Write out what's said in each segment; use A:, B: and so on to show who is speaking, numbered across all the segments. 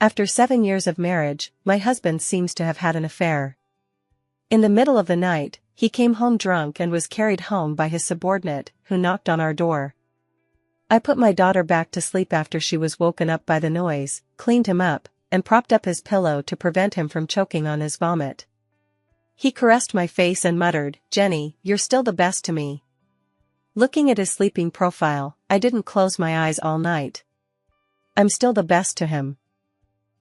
A: After 7 years of marriage, my husband seems to have had an affair. In the middle of the night, he came home drunk and was carried home by his subordinate, who knocked on our door. I put my daughter back to sleep after she was woken up by the noise, cleaned him up, and propped up his pillow to prevent him from choking on his vomit. He caressed my face and muttered, "Jenny, you're still the best to me." Looking at his sleeping profile, I didn't close my eyes all night. I'm still the best to him.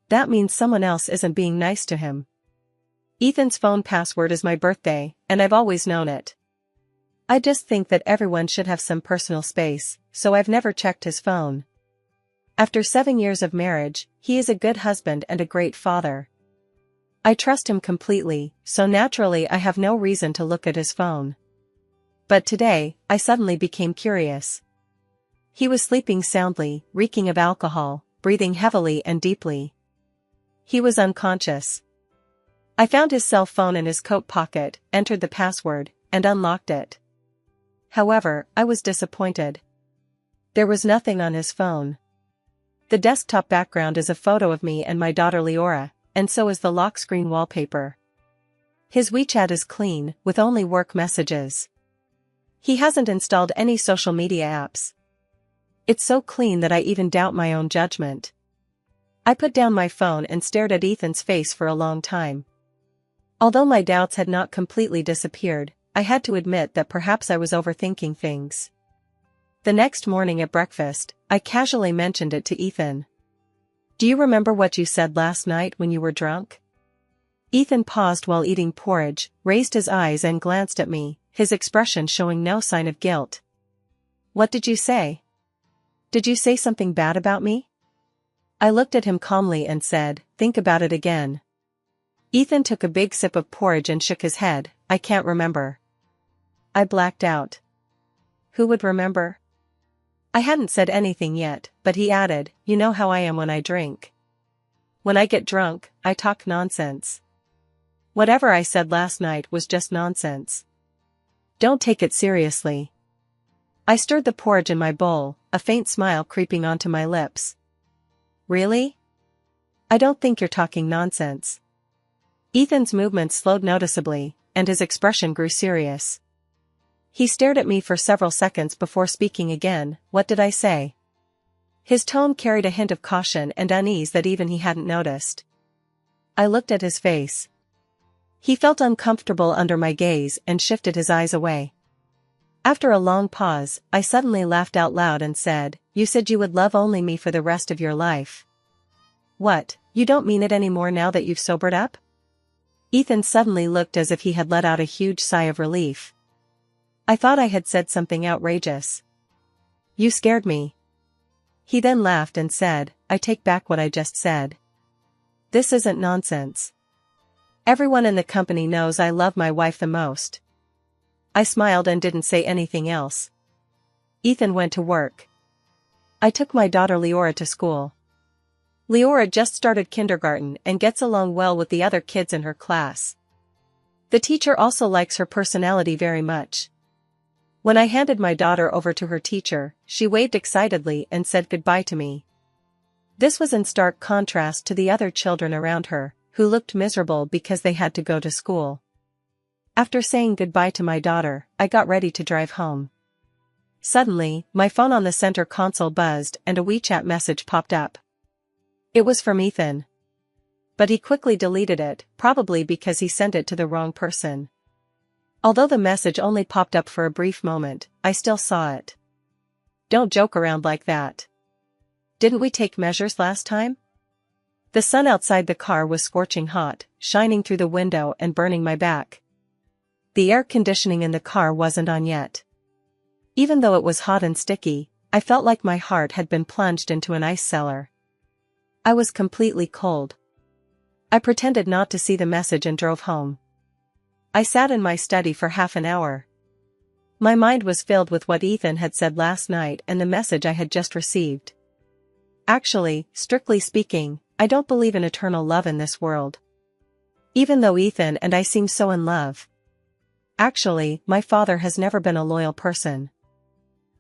A: That means someone else isn't being nice to him. Ethan's phone password is my birthday, and I've always known it. I just think that everyone should have some personal space, so I've never checked his phone. After 7 years of marriage, he is a good husband and a great father. I trust him completely, so naturally I have no reason to look at his phone. But today, I suddenly became curious. He was sleeping soundly, reeking of alcohol, breathing heavily and deeply. He was unconscious. I found his cell phone in his coat pocket, entered the password, and unlocked it. However, I was disappointed. There was nothing on his phone. The desktop background is a photo of me and my daughter Leora, and so is the lock screen wallpaper. His WeChat is clean, with only work messages. He hasn't installed any social media apps. It's so clean that I even doubt my own judgment. I put down my phone and stared at Ethan's face for a long time. Although my doubts had not completely disappeared, I had to admit that perhaps I was overthinking things. The next morning at breakfast, I casually mentioned it to Ethan. "Do you remember what you said last night when you were drunk?" Ethan paused while eating porridge, raised his eyes and glanced at me, his expression showing no sign of guilt. "What did you say? Did you say something bad about me?" I looked at him calmly and said, "Think about it again." Ethan took a big sip of porridge and shook his head. "I can't remember." I blacked out. Who would remember? I hadn't said anything yet, but he added, "You know how I am when I drink. When I get drunk, I talk nonsense. Whatever I said last night was just nonsense. Don't take it seriously." I stirred the porridge in my bowl, a faint smile creeping onto my lips. "Really? I don't think you're talking nonsense." Ethan's movements slowed noticeably, and his expression grew serious. He stared at me for several seconds before speaking again. "What did I say?" His tone carried a hint of caution and unease that even he hadn't noticed. I looked at his face. He felt uncomfortable under my gaze and shifted his eyes away. After a long pause, I suddenly laughed out loud and said, "You said you would love only me for the rest of your life. What, you don't mean it anymore now that you've sobered up?" Ethan suddenly looked as if he had let out a huge sigh of relief. I thought I had said something outrageous. "You scared me." He then laughed and said, "I take back what I just said. This isn't nonsense. Everyone in the company knows I love my wife the most." I smiled and didn't say anything else. Ethan went to work. I took my daughter Leora to school. Leora just started kindergarten and gets along well with the other kids in her class. The teacher also likes her personality very much. When I handed my daughter over to her teacher, she waved excitedly and said goodbye to me. This was in stark contrast to the other children around her, who looked miserable because they had to go to school. After saying goodbye to my daughter, I got ready to drive home. Suddenly, my phone on the center console buzzed and a WeChat message popped up. It was from Ethan. But he quickly deleted it, probably because he sent it to the wrong person. Although the message only popped up for a brief moment, I still saw it. "Don't joke around like that. Didn't we take measures last time?" The sun outside the car was scorching hot, shining through the window and burning my back. The air conditioning in the car wasn't on yet. Even though it was hot and sticky, I felt like my heart had been plunged into an ice cellar. I was completely cold. I pretended not to see the message and drove home. I sat in my study for half an hour. My mind was filled with what Ethan had said last night and the message I had just received. Actually, strictly speaking, I don't believe in eternal love in this world. Even though Ethan and I seem so in love. Actually, my father has never been a loyal person.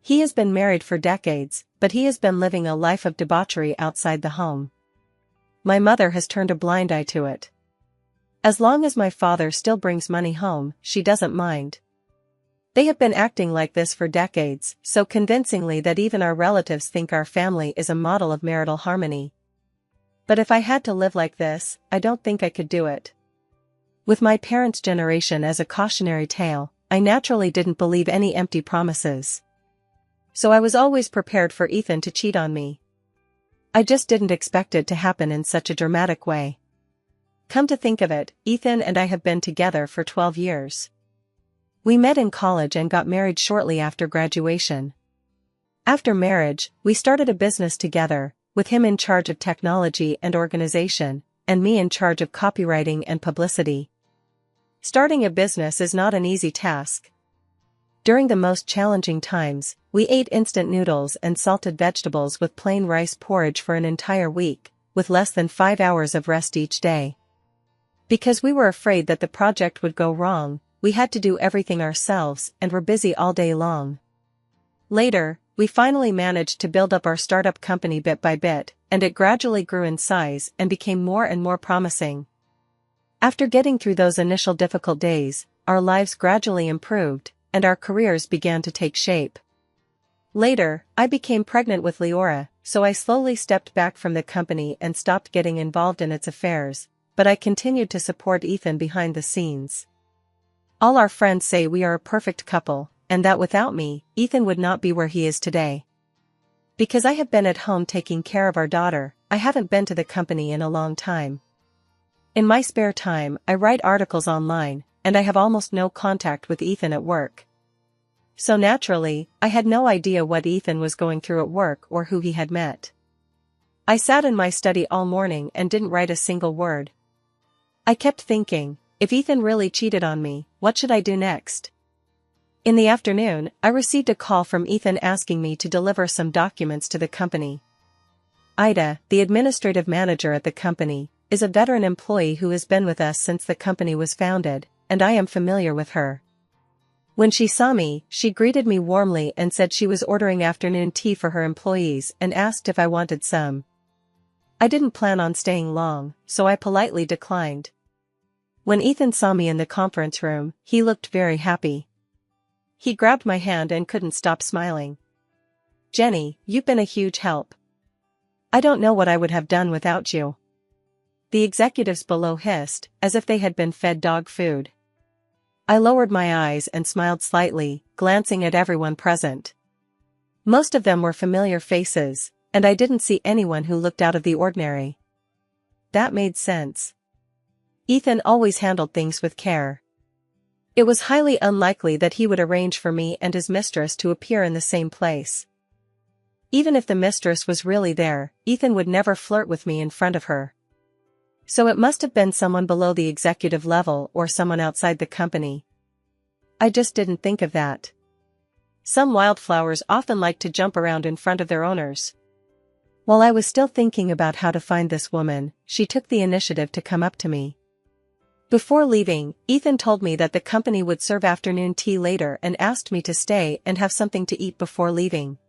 A: He has been married for decades, but he has been living a life of debauchery outside the home. my mother has turned a blind eye to it. As long as my father still brings money home, she doesn't mind. They have been acting like this for decades, so convincingly that even our relatives think our family is a model of marital harmony. But if I had to live like this, I don't think I could do it. With my parents' generation as a cautionary tale, I naturally didn't believe any empty promises. So I was always prepared for Ethan to cheat on me. I just didn't expect it to happen in such a dramatic way. Come to think of it, Ethan and I have been together for 12 years. We met in college and got married shortly after graduation. After marriage, we started a business together, with him in charge of technology and organization, and me in charge of copywriting and publicity. Starting a business is not an easy task. During the most challenging times, we ate instant noodles and salted vegetables with plain rice porridge for an entire week, with less than 5 hours of rest each day. Because we were afraid that the project would go wrong, we had to do everything ourselves and were busy all day long. Later, we finally managed to build up our startup company bit by bit, and it gradually grew in size and became more and more promising. After getting through those initial difficult days, our lives gradually improved, and our careers began to take shape. Later, I became pregnant with Leora, so I slowly stepped back from the company and stopped getting involved in its affairs, but I continued to support Ethan behind the scenes. All our friends say we are a perfect couple, and that without me, Ethan would not be where he is today. Because I have been at home taking care of our daughter, I haven't been to the company in a long time. In my spare time, I write articles online, and I have almost no contact with Ethan at work. So naturally, I had no idea what Ethan was going through at work or who he had met. I sat in my study all morning and didn't write a single word. I kept thinking, if Ethan really cheated on me, what should I do next? In the afternoon, I received a call from Ethan asking me to deliver some documents to the company. Ida, the administrative manager at the company, is a veteran employee who has been with us since the company was founded, and I am familiar with her. When she saw me, she greeted me warmly and said she was ordering afternoon tea for her employees and asked if I wanted some. I didn't plan on staying long, so I politely declined. When Ethan saw me in the conference room, he looked very happy. He grabbed my hand and couldn't stop smiling. "Jenny, you've been a huge help. I don't know what I would have done without you." The executives below hissed, as if they had been fed dog food. I lowered my eyes and smiled slightly, glancing at everyone present. Most of them were familiar faces, and I didn't see anyone who looked out of the ordinary. That made sense. Ethan always handled things with care. It was highly unlikely that he would arrange for me and his mistress to appear in the same place. Even if the mistress was really there, Ethan would never flirt with me in front of her. So it must have been someone below the executive level or someone outside the company. I just didn't think of that. Some wildflowers often like to jump around in front of their owners. While I was still thinking about how to find this woman, she took the initiative to come up to me. Before leaving, Ethan told me that the company would serve afternoon tea later and asked me to stay and have something to eat before leaving.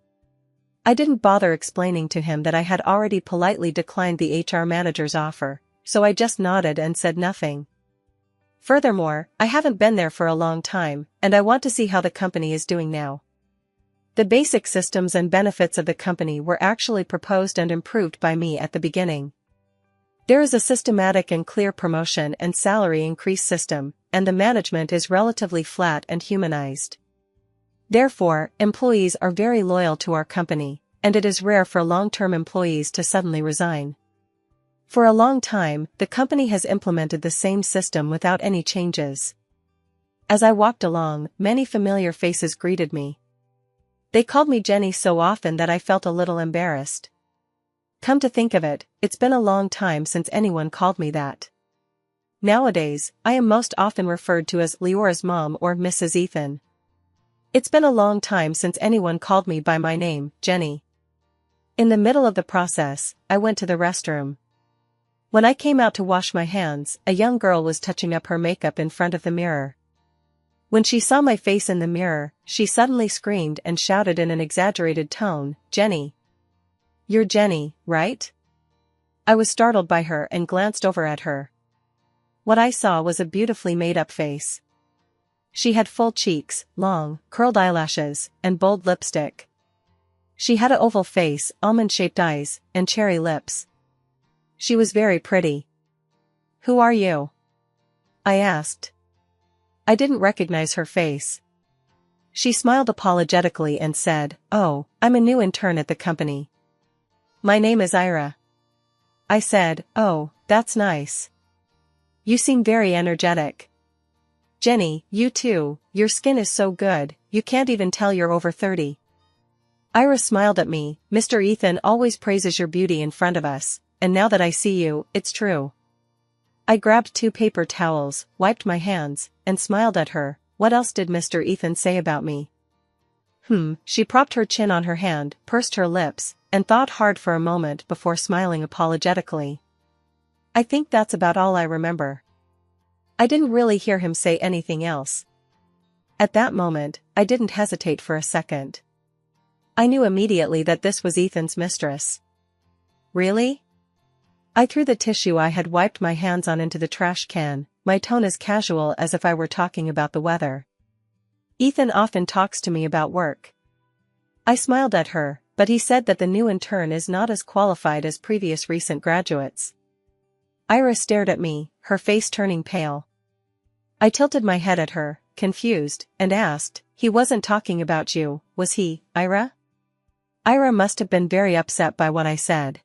A: I didn't bother explaining to him that I had already politely declined the HR manager's offer, so I just nodded and said nothing. Furthermore, I haven't been there for a long time, and I want to see how the company is doing now. The basic systems and benefits of the company were actually proposed and improved by me at the beginning. There is a systematic and clear promotion and salary increase system, and the management is relatively flat and humanized. Therefore, employees are very loyal to our company, and it is rare for long-term employees to suddenly resign. For a long time, the company has implemented the same system without any changes. As I walked along, many familiar faces greeted me. They called me Jenny so often that I felt a little embarrassed. Come to think of it, it's been a long time since anyone called me that. Nowadays, I am most often referred to as Leora's mom or Mrs. Ethan. It's been a long time since anyone called me by my name, Jenny. In the middle of the process, I went to the restroom. When I came out to wash my hands, a young girl was touching up her makeup in front of the mirror. When she saw my face in the mirror, she suddenly screamed and shouted in an exaggerated tone, "Jenny! You're Jenny, right?" I was startled by her and glanced over at her. What I saw was a beautifully made-up face. She had full cheeks, long, curled eyelashes, and bold lipstick. She had an oval face, almond-shaped eyes, and cherry lips. She was very pretty. "Who are you?" I asked. I didn't recognize her face. She smiled apologetically and said, "Oh, I'm a new intern at the company. My name is Ira." I said, "Oh, that's nice. You seem very energetic." "Jenny, you too, your skin is so good, you can't even tell you're over 30. Ira smiled at me. "Mr. Ethan always praises your beauty in front of us, and now that I see you, it's true." I grabbed 2 paper towels, wiped my hands, and smiled at her. What else did Mr. Ethan say about me? She propped her chin on her hand, pursed her lips, and thought hard for a moment before smiling apologetically. I think that's about all I remember. I didn't really hear him say anything else. At that moment, I didn't hesitate for a second. I knew immediately that this was Ethan's mistress. Really? I threw the tissue I had wiped my hands on into the trash can, my tone as casual as if I were talking about the weather. "Ethan often talks to me about work." I smiled at her, but he said that the new intern is not as qualified as previous recent graduates. Ira stared at me, her face turning pale. I tilted my head at her, confused, and asked, "He wasn't talking about you, was he, Ira?" Ira must have been very upset by what I said.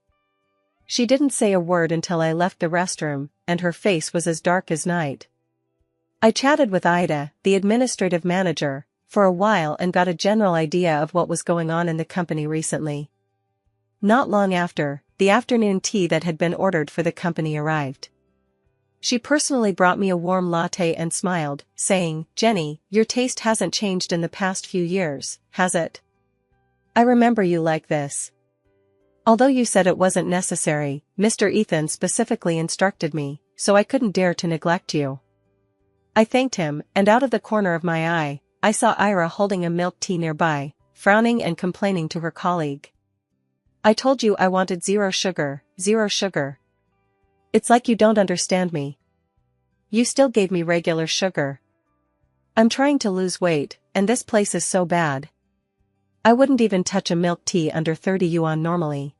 A: She didn't say a word until I left the restroom, and her face was as dark as night. I chatted with Ida, the administrative manager, for a while and got a general idea of what was going on in the company recently. Not long after, the afternoon tea that had been ordered for the company arrived. She personally brought me a warm latte and smiled, saying, "Jenny, your taste hasn't changed in the past few years, has it? I remember you like this. Although you said it wasn't necessary, Mr. Ethan specifically instructed me, so I couldn't dare to neglect you." I thanked him, and out of the corner of my eye, I saw Ira holding a milk tea nearby, frowning and complaining to her colleague. "I told you I wanted 0 sugar, 0 sugar. It's like you don't understand me. You still gave me regular sugar. I'm trying to lose weight, and this place is so bad. I wouldn't even touch a milk tea under 30 yuan normally."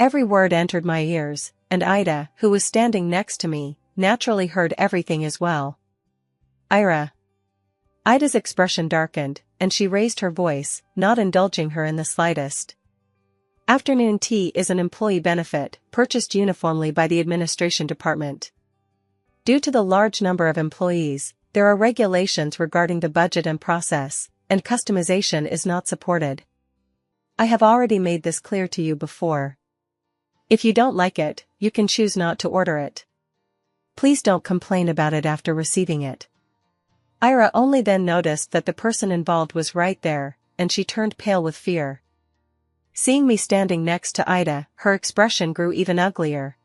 A: Every word entered my ears, and Ida, who was standing next to me, naturally heard everything as well. "Ira." Ida's expression darkened, and she raised her voice, not indulging her in the slightest. "Afternoon tea is an employee benefit, purchased uniformly by the administration department. Due to the large number of employees, there are regulations regarding the budget and process, and customization is not supported. I have already made this clear to you before. If you don't like it, you can choose not to order it. Please don't complain about it after receiving it." Ira only then noticed that the person involved was right there, and she turned pale with fear. Seeing me standing next to Ida, her expression grew even uglier.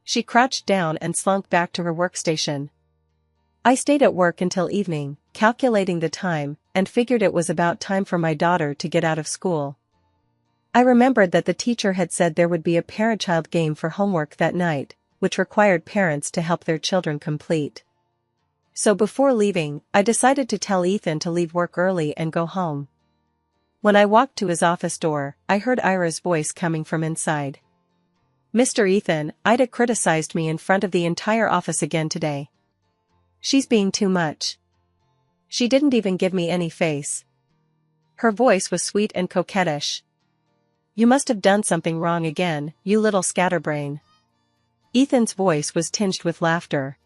A: She crouched down and slunk back to her workstation. I stayed at work until evening, calculating the time, and figured it was about time for my daughter to get out of school. I remembered that the teacher had said there would be a parent-child game for homework that night, which required parents to help their children complete. So before leaving, I decided to tell Ethan to leave work early and go home. When I walked to his office door, I heard Ira's voice coming from inside. "Mr. Ethan, Ida criticized me in front of the entire office again today. She's being too much. She didn't even give me any face." Her voice was sweet and coquettish. "You must have done something wrong again, you little scatterbrain." Ethan's voice was tinged with laughter.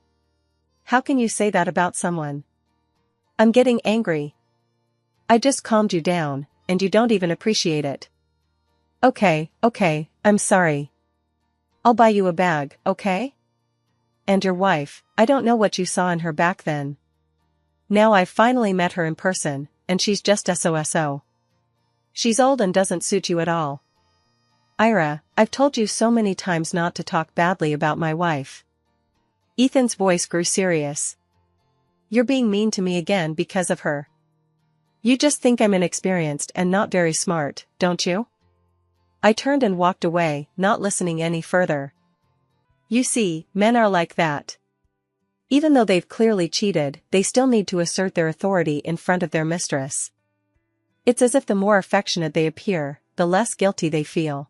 A: "How can you say that about someone? I'm getting angry. I just calmed you down, and you don't even appreciate it." Okay, I'm sorry. I'll buy you a bag, okay? And your wife, I don't know what you saw in her back then. Now I've finally met her in person, and she's just SOSO. She's old and doesn't suit you at all. Ira, I've told you so many times not to talk badly about my wife." Ethan's voice grew serious. "You're being mean to me again because of her. You just think I'm inexperienced and not very smart, don't you?" I turned and walked away, not listening any further. You see, men are like that. Even though they've clearly cheated, they still need to assert their authority in front of their mistress. It's as if the more affectionate they appear, the less guilty they feel.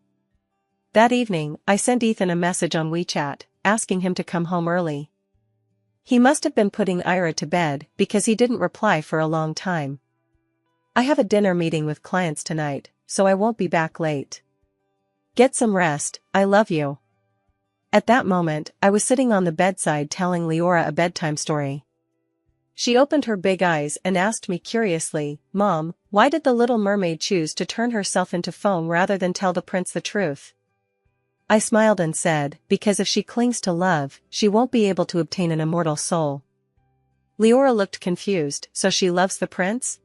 A: That evening, I sent Ethan a message on WeChat, asking him to come home early. He must have been putting Ira to bed because he didn't reply for a long time. I have a dinner meeting with clients tonight, so I won't be back late. Get some rest, I love you. At that moment, I was sitting on the bedside telling Leora a bedtime story. She opened her big eyes and asked me curiously, "Mom, why did the little mermaid choose to turn herself into foam rather than tell the prince the truth?" I smiled and said, "Because if she clings to love, she won't be able to obtain an immortal soul." Leora looked confused. "So she loves the prince?"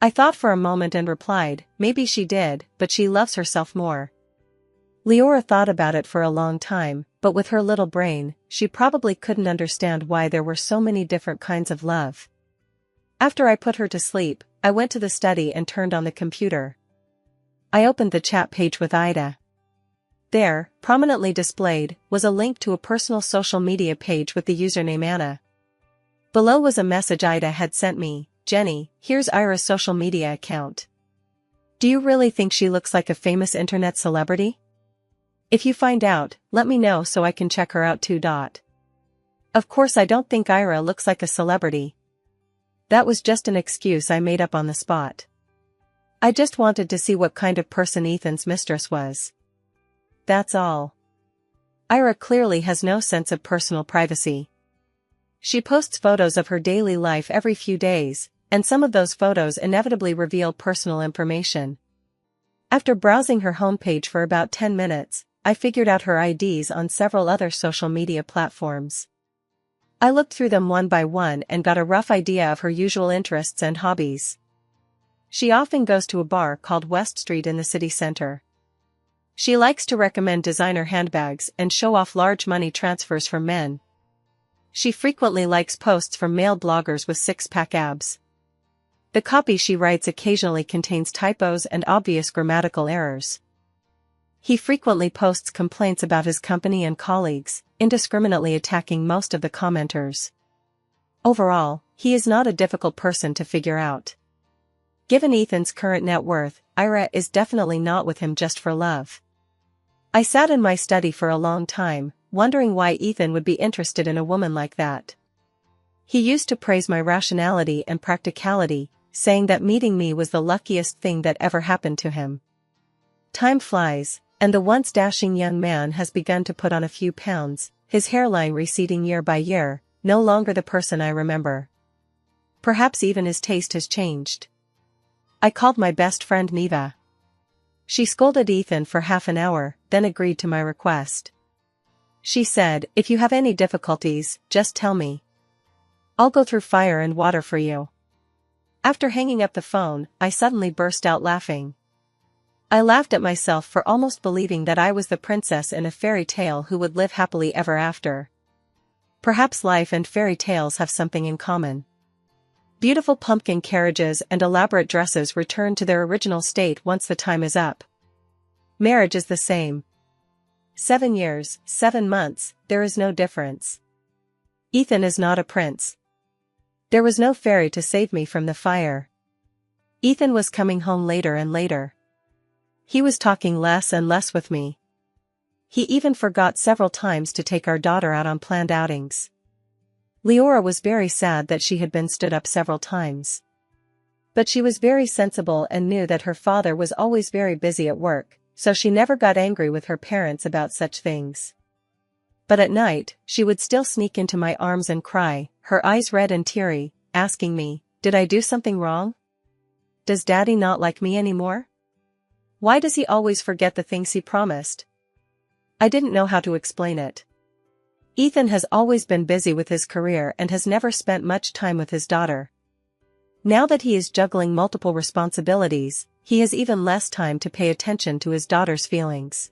A: I thought for a moment and replied, "Maybe she did, but she loves herself more." Leora thought about it for a long time, but with her little brain, she probably couldn't understand why there were so many different kinds of love. After I put her to sleep, I went to the study and turned on the computer. I opened the chat page with Ida. There, prominently displayed, was a link to a personal social media page with the username Anna. Below was a message Ida had sent me, "Jenny, here's Ira's social media account. Do you really think she looks like a famous internet celebrity? If you find out, let me know so I can check her out too. Of course I don't think Ira looks like a celebrity. That was just an excuse I made up on the spot. I just wanted to see what kind of person Ethan's mistress was. That's all. Ira clearly has no sense of personal privacy. She posts photos of her daily life every few days, and some of those photos inevitably reveal personal information. After browsing her homepage for about 10 minutes, I figured out her IDs on several other social media platforms. I looked through them one by one and got a rough idea of her usual interests and hobbies. She often goes to a bar called West Street in the city center. She likes to recommend designer handbags and show off large money transfers from men. She frequently likes posts from male bloggers with six-pack abs. The copy she writes occasionally contains typos and obvious grammatical errors. He frequently posts complaints about his company and colleagues, indiscriminately attacking most of the commenters. Overall, he is not a difficult person to figure out. Given Ethan's current net worth, Ira is definitely not with him just for love. I sat in my study for a long time, wondering why Ethan would be interested in a woman like that. He used to praise my rationality and practicality, saying that meeting me was the luckiest thing that ever happened to him. Time flies, and the once dashing young man has begun to put on a few pounds, his hairline receding year by year, no longer the person I remember. Perhaps even his taste has changed. I called my best friend Neva. She scolded Ethan for half an hour, then agreed to my request. She said, "If you have any difficulties, just tell me. I'll go through fire and water for you." After hanging up the phone, I suddenly burst out laughing. I laughed at myself for almost believing that I was the princess in a fairy tale who would live happily ever after. Perhaps life and fairy tales have something in common. Beautiful pumpkin carriages and elaborate dresses return to their original state once the time is up. Marriage is the same. 7 years, 7 months, there is no difference. Ethan is not a prince. There was no fairy to save me from the fire. Ethan was coming home later and later. He was talking less and less with me. He even forgot several times to take our daughter out on planned outings. Leora was very sad that she had been stood up several times. But she was very sensible and knew that her father was always very busy at work, so she never got angry with her parents about such things. But at night, she would still sneak into my arms and cry, her eyes red and teary, asking me, "Did I do something wrong? Does Daddy not like me anymore? Why does he always forget the things he promised?" I didn't know how to explain it. Ethan has always been busy with his career and has never spent much time with his daughter. Now that he is juggling multiple responsibilities, he has even less time to pay attention to his daughter's feelings.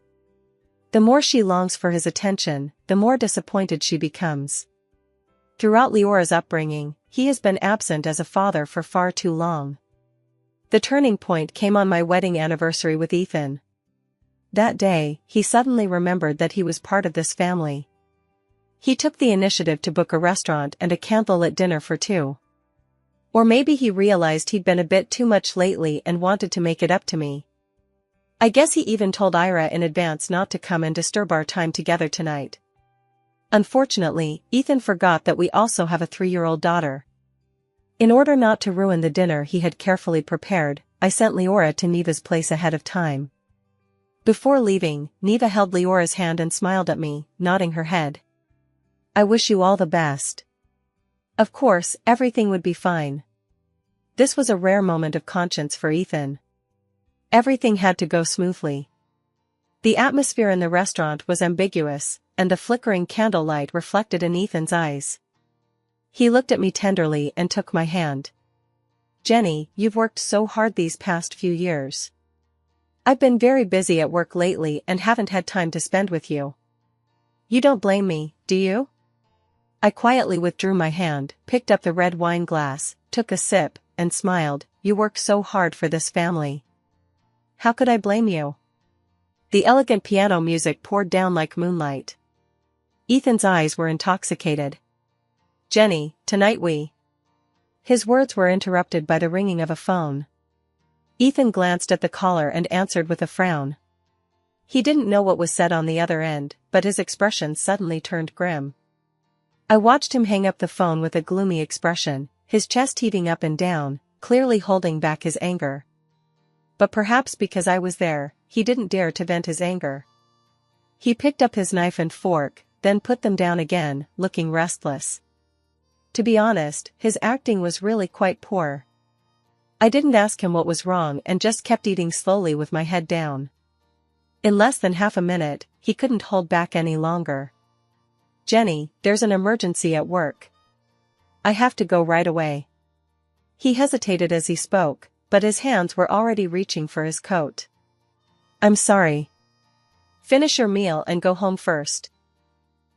A: The more she longs for his attention, the more disappointed she becomes. Throughout Leora's upbringing, he has been absent as a father for far too long. The turning point came on my wedding anniversary with Ethan. that day, he suddenly remembered that he was part of this family. He took the initiative to book a restaurant and a candlelit dinner for two. Or maybe he realized he'd been a bit too much lately and wanted to make it up to me. I guess he even told Ira in advance not to come and disturb our time together tonight. Unfortunately, Ethan forgot that we also have a 3-year-old daughter. In order not to ruin the dinner he had carefully prepared, I sent Leora to Neva's place ahead of time. Before leaving, Neva held Leora's hand and smiled at me, nodding her head. I wish you all the best. Of course, everything would be fine. This was a rare moment of conscience for Ethan. Everything had to go smoothly. The atmosphere in the restaurant was ambiguous, and the flickering candlelight reflected in Ethan's eyes. He looked at me tenderly and took my hand. Jenny, you've worked so hard these past few years. I've been very busy at work lately and haven't had time to spend with you. You don't blame me, do you? I quietly withdrew my hand, picked up the red wine glass, took a sip, and smiled. You work so hard for this family. How could I blame you? The elegant piano music poured down like moonlight. Ethan's eyes were intoxicated. Jenny, tonight we... His words were interrupted by the ringing of a phone. Ethan glanced at the caller and answered with a frown. He didn't know what was said on the other end, but his expression suddenly turned grim. I watched him hang up the phone with a gloomy expression, his chest heaving up and down, clearly holding back his anger. But perhaps because I was there, he didn't dare to vent his anger. He picked up his knife and fork, then put them down again, looking restless. To be honest, his acting was really quite poor. I didn't ask him what was wrong and just kept eating slowly with my head down. In less than half a minute, he couldn't hold back any longer. Jenny, there's an emergency at work. I have to go right away. He hesitated as he spoke, but his hands were already reaching for his coat. I'm sorry. Finish your meal and go home first.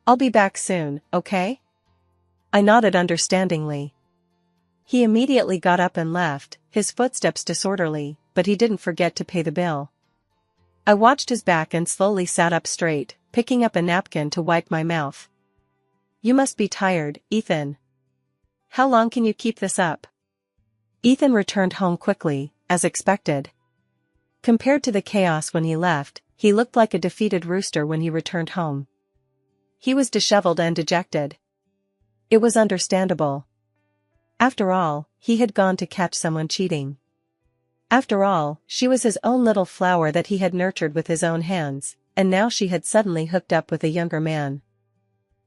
A: I'll be back soon, okay? I nodded understandingly. He immediately got up and left, his footsteps disorderly, but he didn't forget to pay the bill. I watched his back and slowly sat up straight, picking up a napkin to wipe my mouth. You must be tired, Ethan. How long can you keep this up? Ethan returned home quickly, as expected. Compared to the chaos when he left, he looked like a defeated rooster when he returned home. He was disheveled and dejected. It was understandable. After all, he had gone to catch someone cheating. After all, she was his own little flower that he had nurtured with his own hands, and now she had suddenly hooked up with a younger man.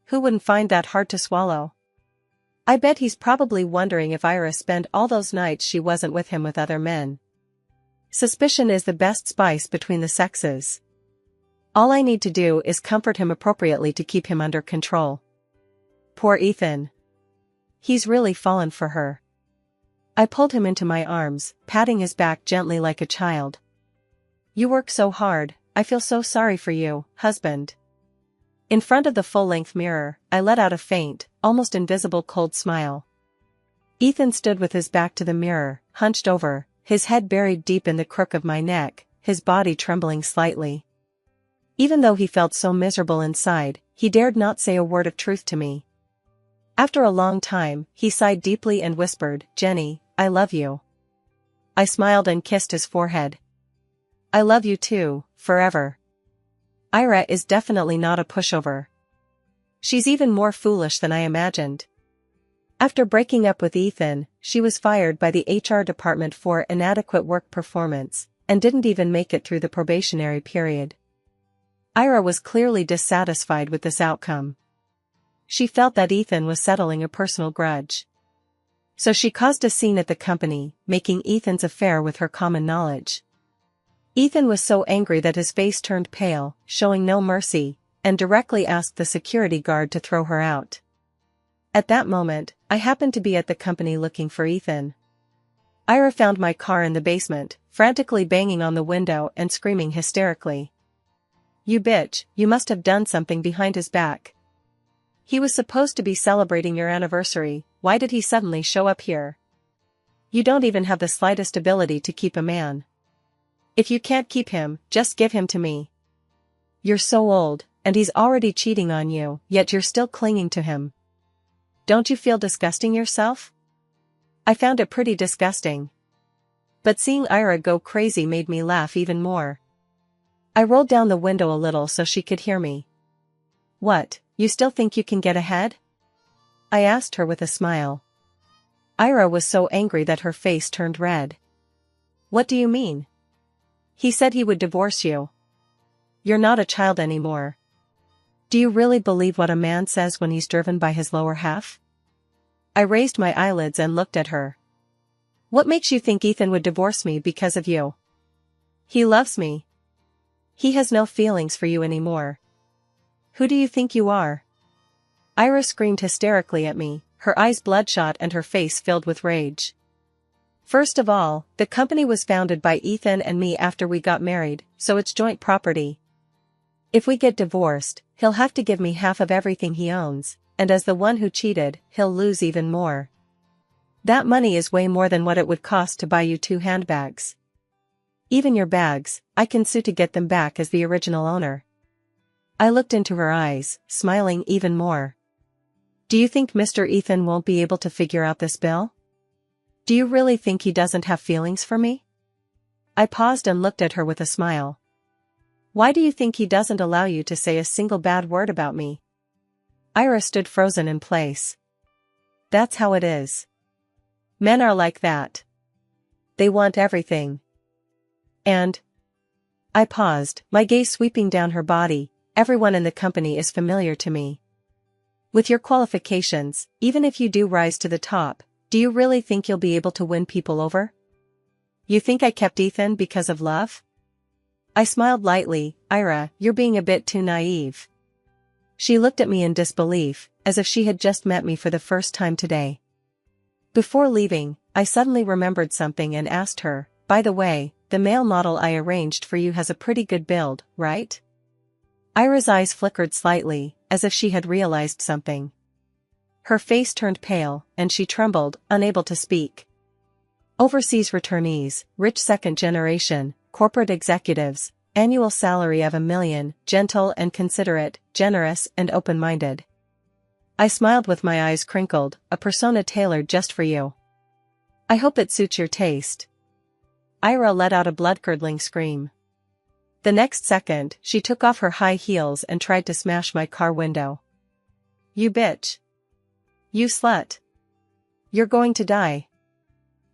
A: Who wouldn't find that hard to swallow? I bet he's probably wondering if Ira spent all those nights she wasn't with him with other men. Suspicion is the best spice between the sexes. All I need to do is comfort him appropriately to keep him under control. Poor Ethan. He's really fallen for her. I pulled him into my arms, patting his back gently like a child. You work so hard, I feel so sorry for you, husband. In front of the full-length mirror, I let out a faint, almost invisible cold smile. Ethan stood with his back to the mirror, hunched over, his head buried deep in the crook of my neck, his body trembling slightly. Even though he felt so miserable inside, he dared not say a word of truth to me. After a long time, he sighed deeply and whispered, Jenny, I love you. I smiled and kissed his forehead. I love you too, forever. Ira is definitely not a pushover. She's even more foolish than I imagined. After breaking up with Ethan, she was fired by the HR department for inadequate work performance, and didn't even make it through the probationary period. Ira was clearly dissatisfied with this outcome. She felt that Ethan was settling a personal grudge. So she caused a scene at the company, making Ethan's affair with her common knowledge. Ethan was so angry that his face turned pale, showing no mercy, and directly asked the security guard to throw her out. At that moment, I happened to be at the company looking for Ethan. Ira found my car in the basement, frantically banging on the window and screaming hysterically. You bitch, you must have done something behind his back. He was supposed to be celebrating your anniversary, why did he suddenly show up here? You don't even have the slightest ability to keep a man. If you can't keep him, just give him to me. You're so old, and he's already cheating on you, yet you're still clinging to him. Don't you feel disgusting yourself? I found it pretty disgusting. But seeing Ira go crazy made me laugh even more. I rolled down the window a little so she could hear me. What, you still think you can get ahead? I asked her with a smile. Ira was so angry that her face turned red. What do you mean? He said he would divorce you. You're not a child anymore. Do you really believe what a man says when he's driven by his lower half? I raised my eyelids and looked at her. What makes you think Ethan would divorce me because of you? He loves me. He has no feelings for you anymore. Who do you think you are? Ira screamed hysterically at me, her eyes bloodshot and her face filled with rage. First of all, the company was founded by Ethan and me after we got married, so it's joint property. If we get divorced, he'll have to give me half of everything he owns, and as the one who cheated, he'll lose even more. That money is way more than what it would cost to buy you 2 handbags. Even your bags, I can sue to get them back as the original owner. I looked into her eyes, smiling even more. Do you think Mr. Ethan won't be able to figure out this bill? Do you really think he doesn't have feelings for me? I paused and looked at her with a smile. Why do you think he doesn't allow you to say a single bad word about me? Ira stood frozen in place. That's how it is. Men are like that. They want everything. And I paused, my gaze sweeping down her body. Everyone in the company is familiar to me. With your qualifications, even if you do rise to the top, do you really think you'll be able to win people over? You think I kept Ethan because of love? I smiled lightly. Ira, you're being a bit too naive. She looked at me in disbelief, as if she had just met me for the first time today. Before leaving, I suddenly remembered something and asked her, by the way, the male model I arranged for you has a pretty good build, right? Ira's eyes flickered slightly, as if she had realized something. Her face turned pale, and she trembled, unable to speak. Overseas returnees, rich second generation, corporate executives, annual salary of $1 million, gentle and considerate, generous and open-minded. I smiled with my eyes crinkled, a persona tailored just for you. I hope it suits your taste. Ira let out a blood-curdling scream. The next second, she took off her high heels and tried to smash my car window. You bitch. You slut. You're going to die.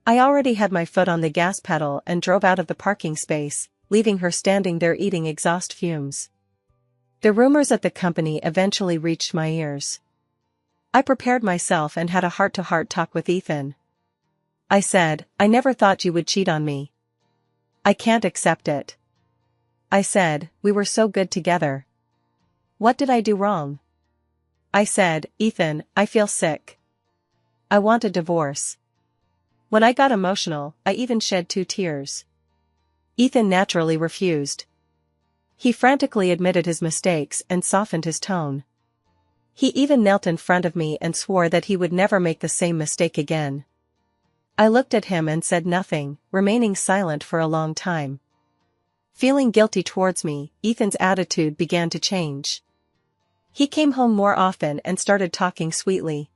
A: I already had my foot on the gas pedal and drove out of the parking space, leaving her standing there eating exhaust fumes. The rumors at the company eventually reached my ears. I prepared myself and had a heart-to-heart talk with Ethan. I said, I never thought you would cheat on me. I can't accept it. I said, we were so good together. What did I do wrong? I said, Ethan, I feel sick. I want a divorce. When I got emotional, I even shed 2 tears. Ethan naturally refused. He frantically admitted his mistakes and softened his tone. He even knelt in front of me and swore that he would never make the same mistake again. I looked at him and said nothing, remaining silent for a long time. Feeling guilty towards me, Ethan's attitude began to change. He came home more often and started talking sweetly.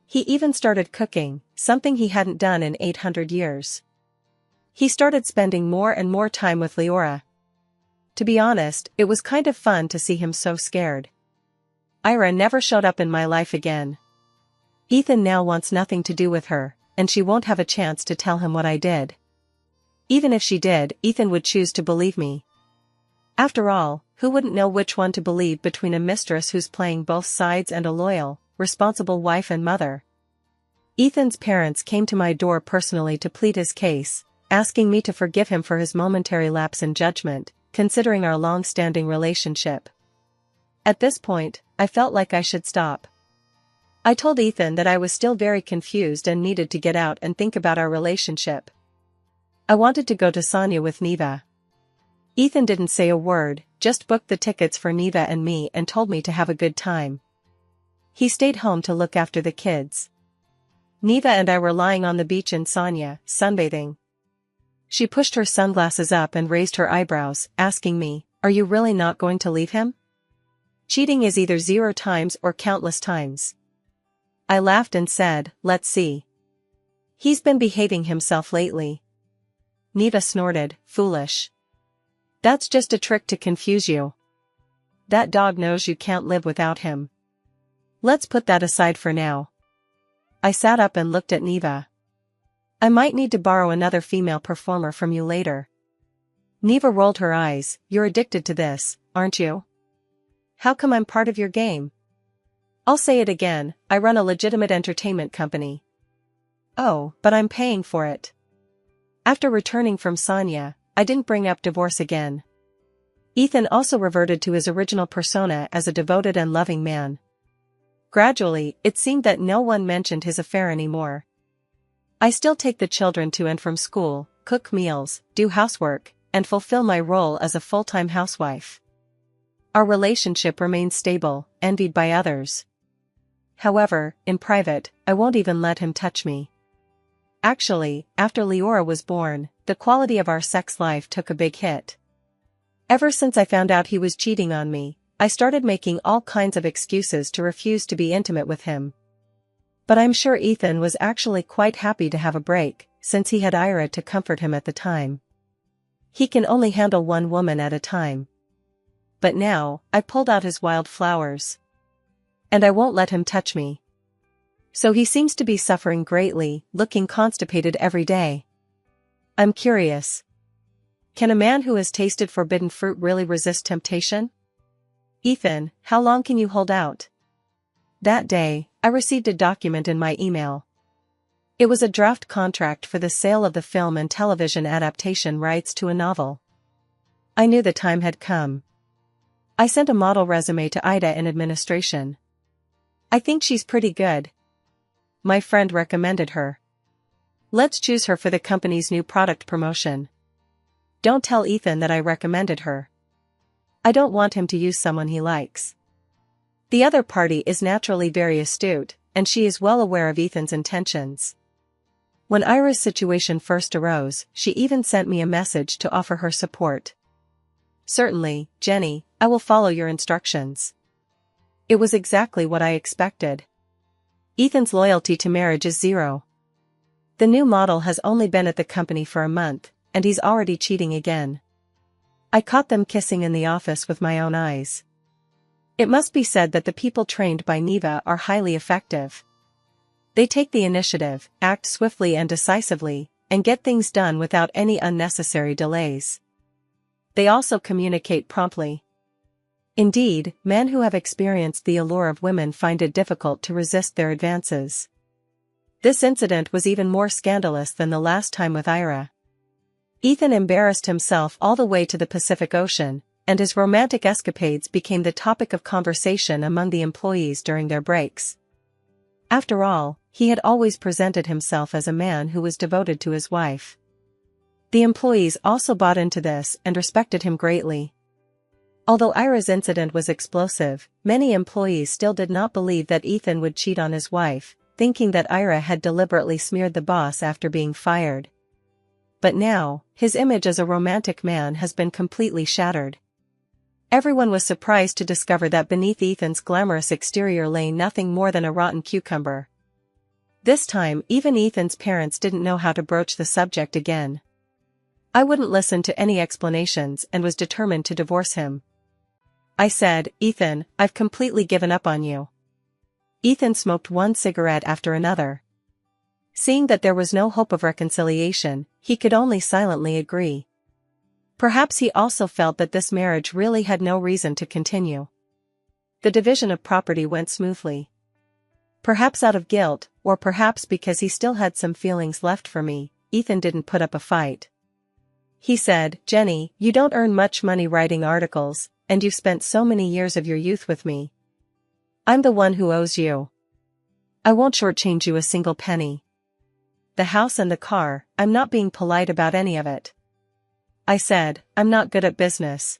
A: He even started cooking, something he hadn't done in 800 years. He started spending more and more time with Leora. To be honest, it was kind of fun to see him so scared. Ira never showed up in my life again. Ethan now wants nothing to do with her, and she won't have a chance to tell him what I did. Even if she did, Ethan would choose to believe me. After all, who wouldn't know which one to believe between a mistress who's playing both sides and a loyal, responsible wife and mother? Ethan's parents came to my door personally to plead his case, asking me to forgive him for his momentary lapse in judgment, considering our long-standing relationship. At this point, I felt like I should stop. I told Ethan that I was still very confused and needed to get out and think about our relationship. I wanted to go to Sonia with Neva. Ethan didn't say a word, just booked the tickets for Neva and me and told me to have a good time. He stayed home to look after the kids. Neva and I were lying on the beach in Sonia, sunbathing. She pushed her sunglasses up and raised her eyebrows, asking me, Are you really not going to leave him? Cheating is either 0 times or countless times. I laughed and said, let's see. He's been behaving himself lately. Neva snorted, foolish. That's just a trick to confuse you. That dog knows you can't live without him. Let's put that aside for now. I sat up and looked at Neva. I might need to borrow another female performer from you later. Neva rolled her eyes. You're addicted to this, aren't you? How come I'm part of your game? I'll say it again, I run a legitimate entertainment company. Oh, but I'm paying for it. After returning from Sonia, I didn't bring up divorce again. Ethan also reverted to his original persona as a devoted and loving man. Gradually, it seemed that no one mentioned his affair anymore. I still take the children to and from school, cook meals, do housework, and fulfill my role as a full-time housewife. Our relationship remains stable, envied by others. However, in private, I won't even let him touch me. Actually, after Leora was born, the quality of our sex life took a big hit. Ever since I found out he was cheating on me, I started making all kinds of excuses to refuse to be intimate with him. But I'm sure Ethan was actually quite happy to have a break, since he had Ira to comfort him at the time. He can only handle one woman at a time. But now, I pulled out his wild flowers. And I won't let him touch me. So he seems to be suffering greatly, looking constipated every day. I'm curious. Can a man who has tasted forbidden fruit really resist temptation? Ethan, how long can you hold out? That day, I received a document in my email. It was a draft contract for the sale of the film and television adaptation rights to a novel. I knew the time had come. I sent a model resume to Ida in administration. I think she's pretty good. My friend recommended her. Let's choose her for the company's new product promotion. Don't tell Ethan that I recommended her. I don't want him to use someone he likes. The other party is naturally very astute, and she is well aware of Ethan's intentions. When Ira's situation first arose, she even sent me a message to offer her support. Certainly, Jenny, I will follow your instructions. It was exactly what I expected. Ethan's loyalty to marriage is 0. The new model has only been at the company for a month, and he's already cheating again. I caught them kissing in the office with my own eyes. It must be said that the people trained by Neva are highly effective. They take the initiative, act swiftly and decisively, and get things done without any unnecessary delays. They also communicate promptly. Indeed, men who have experienced the allure of women find it difficult to resist their advances. This incident was even more scandalous than the last time with Ira. Ethan embarrassed himself all the way to the Pacific Ocean, and his romantic escapades became the topic of conversation among the employees during their breaks. After all, he had always presented himself as a man who was devoted to his wife. The employees also bought into this and respected him greatly. Although Ira's incident was explosive, many employees still did not believe that Ethan would cheat on his wife, thinking that Ira had deliberately smeared the boss after being fired. But now, his image as a romantic man has been completely shattered. Everyone was surprised to discover that beneath Ethan's glamorous exterior lay nothing more than a rotten cucumber. This time, even Ethan's parents didn't know how to broach the subject again. I wouldn't listen to any explanations and was determined to divorce him. I said, Ethan, I've completely given up on you. Ethan smoked one cigarette after another. Seeing that there was no hope of reconciliation, he could only silently agree. Perhaps he also felt that this marriage really had no reason to continue. The division of property went smoothly. Perhaps out of guilt, or perhaps because he still had some feelings left for me, Ethan didn't put up a fight. He said, Jenny, you don't earn much money writing articles, and you've spent so many years of your youth with me. I'm the one who owes you. I won't shortchange you a single penny. The house and the car, I'm not being polite about any of it. I said, I'm not good at business.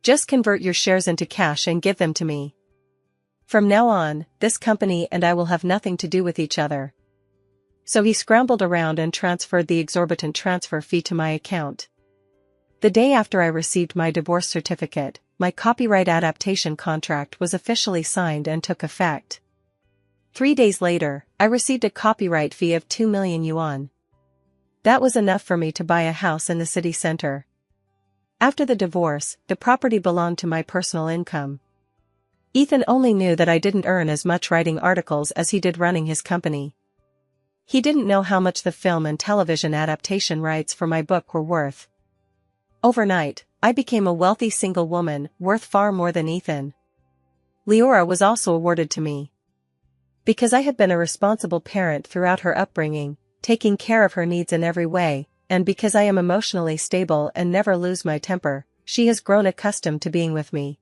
A: Just convert your shares into cash and give them to me. From now on, this company and I will have nothing to do with each other. So he scrambled around and transferred the exorbitant transfer fee to my account. The day after I received my divorce certificate, my copyright adaptation contract was officially signed and took effect. 3 days later, I received a copyright fee of 2 million yuan. That was enough for me to buy a house in the city center. After the divorce, the property belonged to my personal income. Ethan only knew that I didn't earn as much writing articles as he did running his company. He didn't know how much the film and television adaptation rights for my book were worth. Overnight, I became a wealthy single woman, worth far more than Ethan. Leora was also awarded to me. Because I had been a responsible parent throughout her upbringing, taking care of her needs in every way, and because I am emotionally stable and never lose my temper, she has grown accustomed to being with me.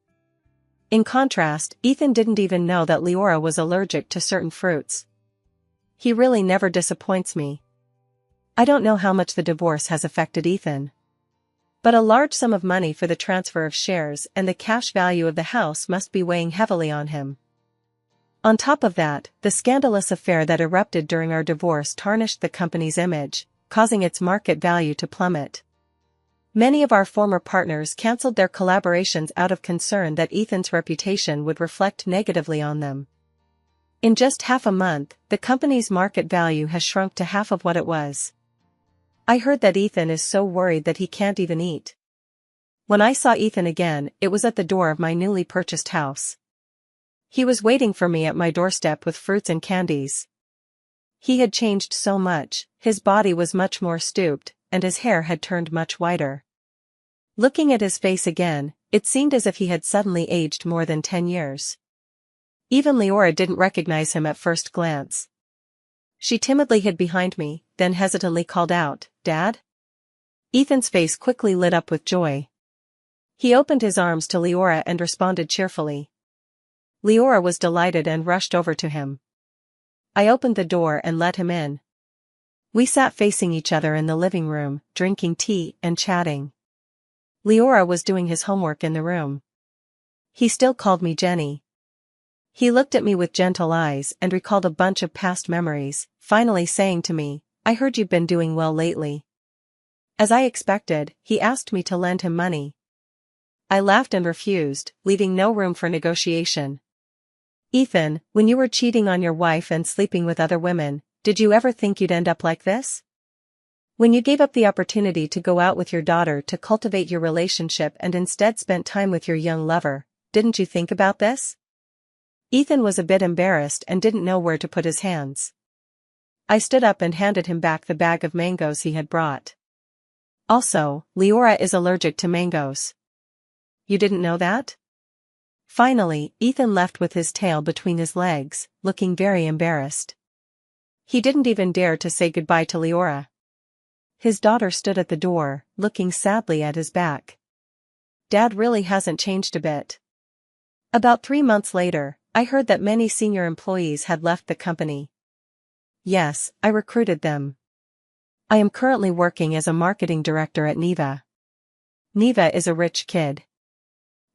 A: In contrast, Ethan didn't even know that Leora was allergic to certain fruits. He really never disappoints me. I don't know how much the divorce has affected Ethan. But a large sum of money for the transfer of shares and the cash value of the house must be weighing heavily on him. On top of that, the scandalous affair that erupted during our divorce tarnished the company's image, causing its market value to plummet. Many of our former partners canceled their collaborations out of concern that Ethan's reputation would reflect negatively on them. In just half a month, the company's market value has shrunk to half of what it was. I heard that Ethan is so worried that he can't even eat. When I saw Ethan again, it was at the door of my newly purchased house. He was waiting for me at my doorstep with fruits and candies. He had changed so much, his body was much more stooped, and his hair had turned much whiter. Looking at his face again, it seemed as if he had suddenly aged more than 10 years. Even Leora didn't recognize him at first glance. She timidly hid behind me, then hesitantly called out, "Dad?" Ethan's face quickly lit up with joy. He opened his arms to Leora and responded cheerfully. Leora was delighted and rushed over to him. I opened the door and let him in. We sat facing each other in the living room, drinking tea and chatting. Leora was doing his homework in the room. He still called me Jenny. He looked at me with gentle eyes and recalled a bunch of past memories, finally saying to me, "I heard you've been doing well lately." As I expected, he asked me to lend him money. I laughed and refused, leaving no room for negotiation. "Ethan, when you were cheating on your wife and sleeping with other women, did you ever think you'd end up like this? When you gave up the opportunity to go out with your daughter to cultivate your relationship and instead spent time with your young lover, didn't you think about this?" Ethan was a bit embarrassed and didn't know where to put his hands. I stood up and handed him back the bag of mangoes he had brought. Also, Leora is allergic to mangoes. You didn't know that? Finally, Ethan left with his tail between his legs, looking very embarrassed. He didn't even dare to say goodbye to Leora. His daughter stood at the door, looking sadly at his back. Dad really hasn't changed a bit. About 3 months later, I heard that many senior employees had left the company. Yes, I recruited them. I am currently working as a marketing director at Neva. Neva is a rich kid.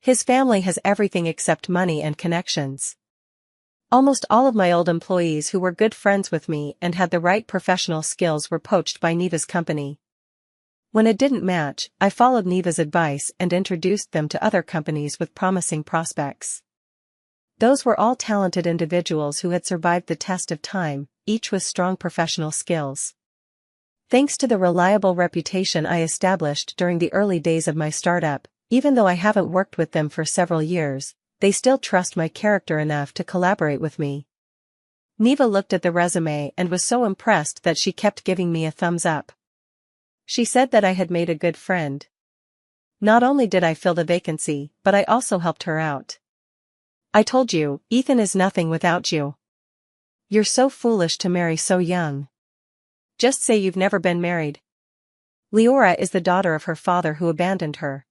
A: His family has everything except money and connections. Almost all of my old employees who were good friends with me and had the right professional skills were poached by Neva's company. When it didn't match, I followed Neva's advice and introduced them to other companies with promising prospects. Those were all talented individuals who had survived the test of time, each with strong professional skills. Thanks to the reliable reputation I established during the early days of my startup, even though I haven't worked with them for several years, they still trust my character enough to collaborate with me. Neva looked at the resume and was so impressed that she kept giving me a thumbs up. She said that I had made a good friend. Not only did I fill the vacancy, but I also helped her out. I told you, Ethan is nothing without you. You're so foolish to marry so young. Just say you've never been married. Leora is the daughter of her father who abandoned her.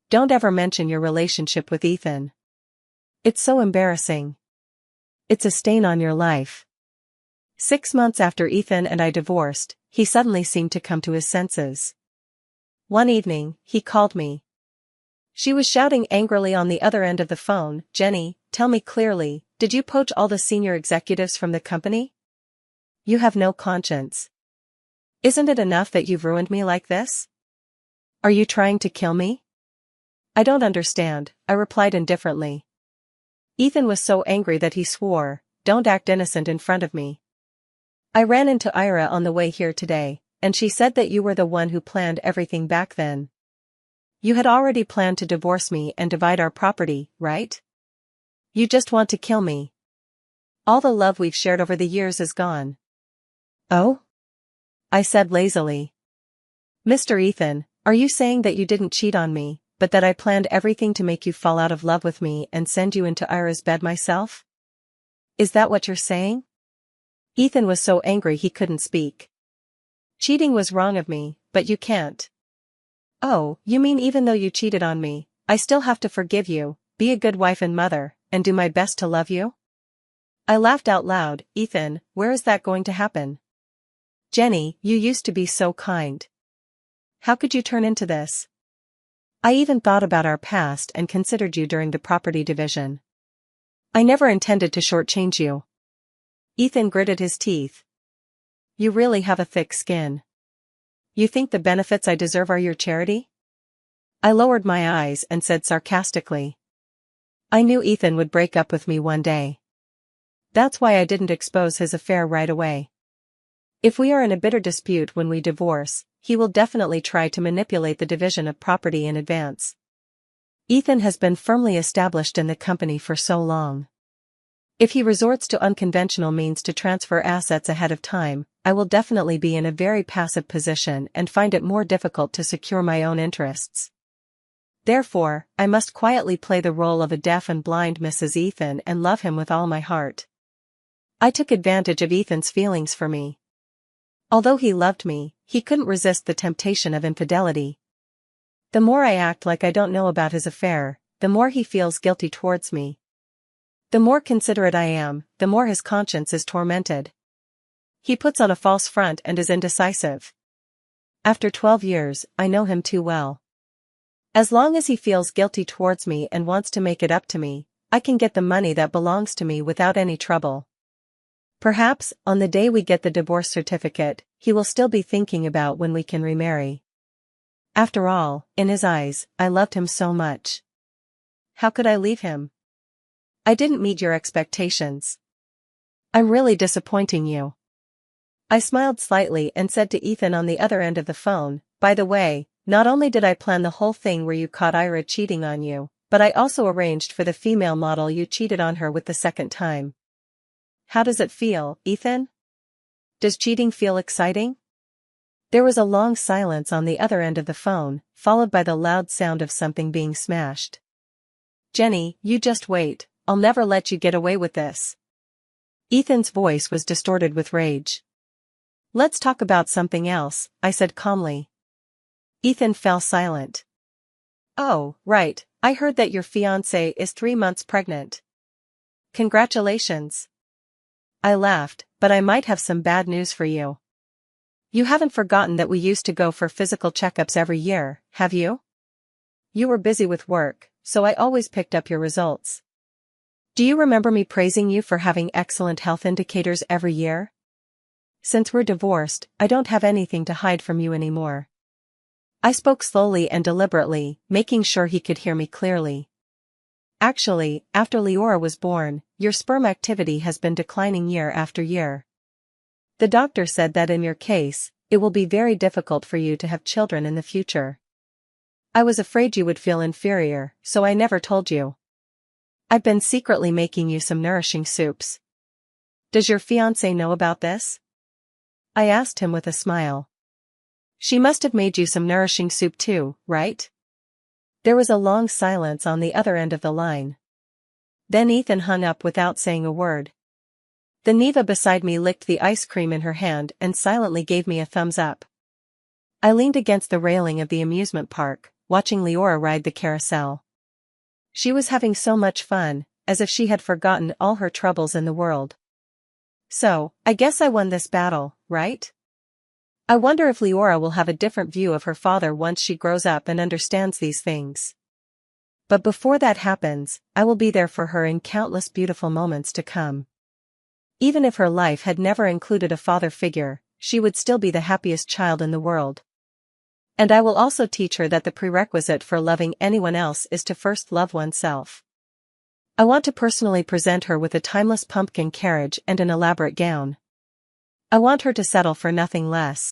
A: Don't ever mention your relationship with Ethan. It's so embarrassing. It's a stain on your life. 6 months after Ethan and I divorced, he suddenly seemed to come to his senses. One evening, he called me. She was shouting angrily on the other end of the phone, "Jenny, tell me clearly, did you poach all the senior executives from the company? You have no conscience. Isn't it enough that you've ruined me like this? Are you trying to kill me? I don't understand, I replied indifferently. Ethan was so angry that he swore, "Don't act innocent in front of me. I ran into Ira on the way here today, and she said that you were the one who planned everything back then. You had already planned to divorce me and divide our property, right? You just want to kill me. All the love we've shared over the years is gone." "Oh?" I said lazily. "Mr. Ethan, are you saying that you didn't cheat on me, but that I planned everything to make you fall out of love with me and send you into Ira's bed myself? Is that what you're saying?" Ethan was so angry he couldn't speak. "Cheating was wrong of me, but you can't." "Oh, you mean even though you cheated on me, I still have to forgive you, be a good wife and mother, and do my best to love you?" I laughed out loud. "Ethan, where is that going to happen? Jenny, you used to be so kind. How could you turn into this? I even thought about our past and considered you during the property division. I never intended to shortchange you." Ethan gritted his teeth. "You really have a thick skin. You think the benefits I deserve are your charity?" I lowered my eyes and said sarcastically. I knew Ethan would break up with me one day. That's why I didn't expose his affair right away. If we are in a bitter dispute when we divorce, he will definitely try to manipulate the division of property in advance. Ethan has been firmly established in the company for so long. If he resorts to unconventional means to transfer assets ahead of time, I will definitely be in a very passive position and find it more difficult to secure my own interests. Therefore, I must quietly play the role of a deaf and blind Mrs. Ethan and love him with all my heart. I took advantage of Ethan's feelings for me. Although he loved me, he couldn't resist the temptation of infidelity. The more I act like I don't know about his affair, the more he feels guilty towards me. The more considerate I am, the more his conscience is tormented. He puts on a false front and is indecisive. After 12 years, I know him too well. As long as he feels guilty towards me and wants to make it up to me, I can get the money that belongs to me without any trouble. Perhaps, on the day we get the divorce certificate, he will still be thinking about when we can remarry. After all, in his eyes, I loved him so much. How could I leave him? I didn't meet your expectations. I'm really disappointing you. I smiled slightly and said to Ethan on the other end of the phone, "By the way, not only did I plan the whole thing where you caught Ira cheating on you, but I also arranged for the female model you cheated on her with the second time. How does it feel, Ethan? Does cheating feel exciting?" There was a long silence on the other end of the phone, followed by the loud sound of something being smashed. "Jenny, you just wait, I'll never let you get away with this." Ethan's voice was distorted with rage. "Let's talk about something else," I said calmly. Ethan fell silent. "Oh, right, I heard that your fiancée is 3 months pregnant. Congratulations." I laughed, "But I might have some bad news for you. You haven't forgotten that we used to go for physical checkups every year, have you? You were busy with work, so I always picked up your results. Do you remember me praising you for having excellent health indicators every year? Since we're divorced, I don't have anything to hide from you anymore." I spoke slowly and deliberately, making sure he could hear me clearly. "Actually, after Leora was born, your sperm activity has been declining year after year. The doctor said that in your case, it will be very difficult for you to have children in the future. I was afraid you would feel inferior, so I never told you. I've been secretly making you some nourishing soups. Does your fiancé know about this?" I asked him with a smile. "She must have made you some nourishing soup too, right?" There was a long silence on the other end of the line. Then Ethan hung up without saying a word. The Neva beside me licked the ice cream in her hand and silently gave me a thumbs up. I leaned against the railing of the amusement park, watching Leora ride the carousel. She was having so much fun, as if she had forgotten all her troubles in the world. So, I guess I won this battle, right? I wonder if Leora will have a different view of her father once she grows up and understands these things. But before that happens, I will be there for her in countless beautiful moments to come. Even if her life had never included a father figure, she would still be the happiest child in the world. And I will also teach her that the prerequisite for loving anyone else is to first love oneself. I want to personally present her with a timeless pumpkin carriage and an elaborate gown. I want her to settle for nothing less.